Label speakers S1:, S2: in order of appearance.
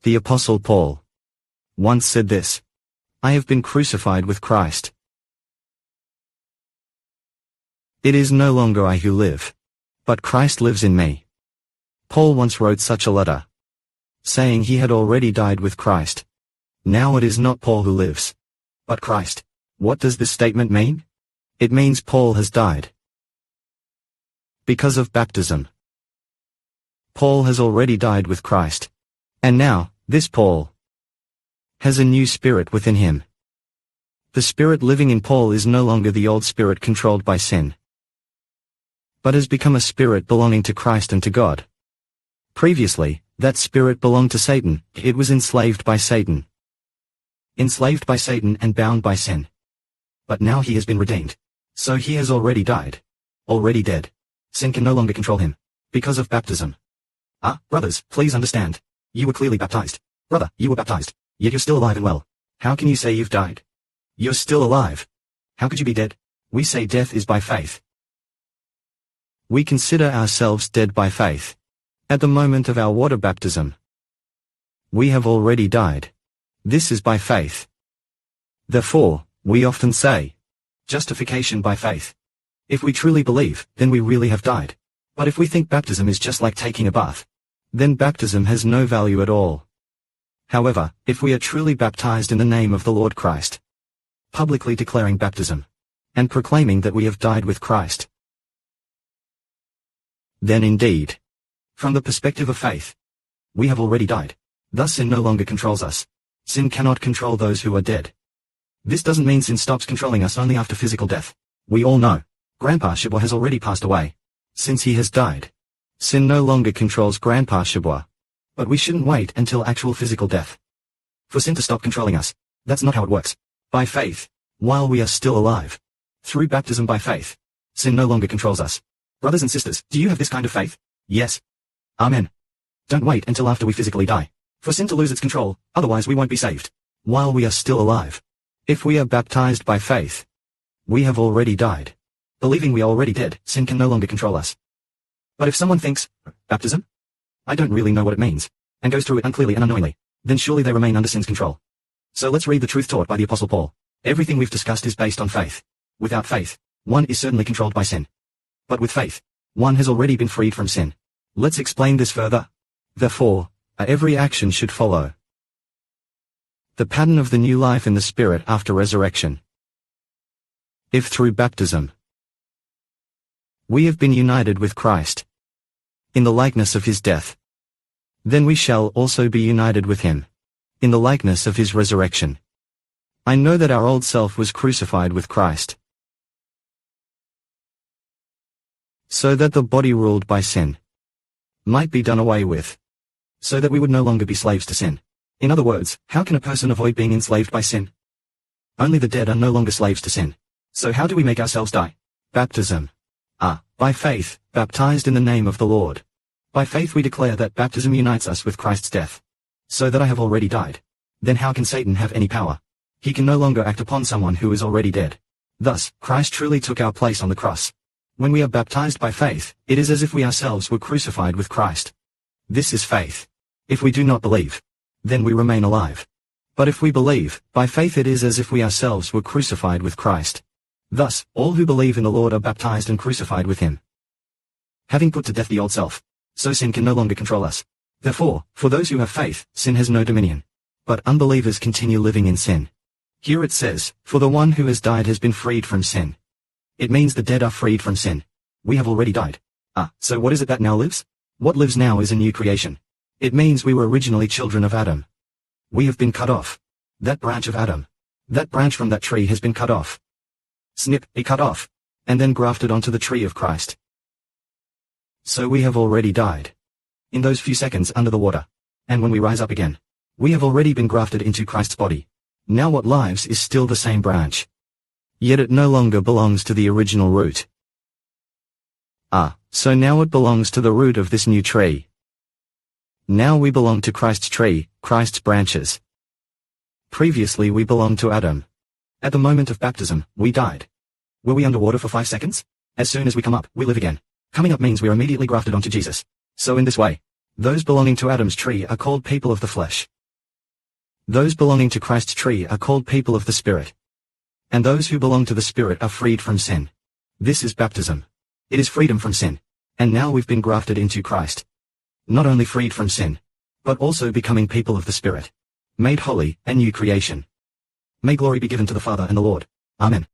S1: The Apostle Paul once said this: "I have been crucified with Christ. It is no longer I who live, but Christ lives in me." Paul once wrote such a letter, saying he had already died with Christ. Now it is not Paul who lives, but Christ. What does this statement mean? It means Paul has died because of baptism. Paul has already died with Christ. And now, this Paul has a new spirit within him. The spirit living in Paul is no longer the old spirit controlled by sin, but has become a spirit belonging to Christ and to God. Previously, that spirit belonged to Satan. It was enslaved by Satan and bound by sin. But now he has been redeemed. So he has already died. Already dead. Sin can no longer control him. Because of baptism. Brothers, please understand. You were clearly baptized. Brother, you were baptized. Yet you're still alive and well. How can you say you've died? You're still alive. How could you be dead? We say death is by faith. We consider ourselves dead by faith. At the moment of our water baptism, we have already died. This is by faith. Therefore, we often say, justification by faith. If we truly believe, then we really have died. But if we think baptism is just like taking a bath, then baptism has no value at all. However, if we are truly baptized in the name of the Lord Christ, publicly declaring baptism, and proclaiming that we have died with Christ, then indeed, from the perspective of faith, we have already died. Thus sin no longer controls us. Sin cannot control those who are dead. This doesn't mean sin stops controlling us only after physical death. We all know, Grandpa Shibois has already passed away. Since he has died, sin no longer controls Grandpa Shibois. But we shouldn't wait until actual physical death for sin to stop controlling us. That's not how it works. By faith, while we are still alive, through baptism by faith, sin no longer controls us. Brothers and sisters, do you have this kind of faith? Yes. Amen. Don't wait until after we physically die for sin to lose its control, otherwise we won't be saved. While we are still alive, if we are baptized by faith, we have already died. Believing we are already dead, sin can no longer control us. But if someone thinks, baptism? I don't really know what it means, and goes through it unclearly and unknowingly, then surely they remain under sin's control. So let's read the truth taught by the Apostle Paul. Everything we've discussed is based on faith. Without faith, one is certainly controlled by sin. But with faith, one has already been freed from sin. Let's explain this further. Therefore, every action should follow the pattern of the new life in the Spirit after resurrection. If through baptism we have been united with Christ in the likeness of his death, then we shall also be united with him in the likeness of his resurrection. I know that our old self was crucified with Christ, so that the body ruled by sin might be done away with, so that we would no longer be slaves to sin. In other words, how can a person avoid being enslaved by sin? Only the dead are no longer slaves to sin. So how do we make ourselves die? Baptism. By faith, baptized in the name of the Lord. By faith we declare that baptism unites us with Christ's death, so that I have already died. Then how can Satan have any power? He can no longer act upon someone who is already dead. Thus, Christ truly took our place on the cross. When we are baptized by faith, it is as if we ourselves were crucified with Christ. This is faith. If we do not believe, then we remain alive. But if we believe, by faith it is as if we ourselves were crucified with Christ. Thus, all who believe in the Lord are baptized and crucified with him, having put to death the old self. So sin can no longer control us. Therefore, for those who have faith, sin has no dominion. But unbelievers continue living in sin. Here it says, for the one who has died has been freed from sin. It means the dead are freed from sin. We have already died. So what is it that now lives? What lives now is a new creation. It means we were originally children of Adam. We have been cut off. That branch of Adam, that branch from that tree has been cut off. Snip, cut off, and then grafted onto the tree of Christ. So we have already died in those few seconds under the water. And when we rise up again, we have already been grafted into Christ's body. Now what lives is still the same branch. Yet it no longer belongs to the original root. So now it belongs to the root of this new tree. Now we belong to Christ's tree, Christ's branches. Previously we belonged to Adam. At the moment of baptism, we died. Were we underwater for 5 seconds? As soon as we come up, we live again. Coming up means we are immediately grafted onto Jesus. So in this way, those belonging to Adam's tree are called people of the flesh. Those belonging to Christ's tree are called people of the Spirit. And those who belong to the Spirit are freed from sin. This is baptism. It is freedom from sin. And now we've been grafted into Christ. Not only freed from sin, but also becoming people of the Spirit. Made holy, a new creation. May glory be given to the Father and the Lord. Amen.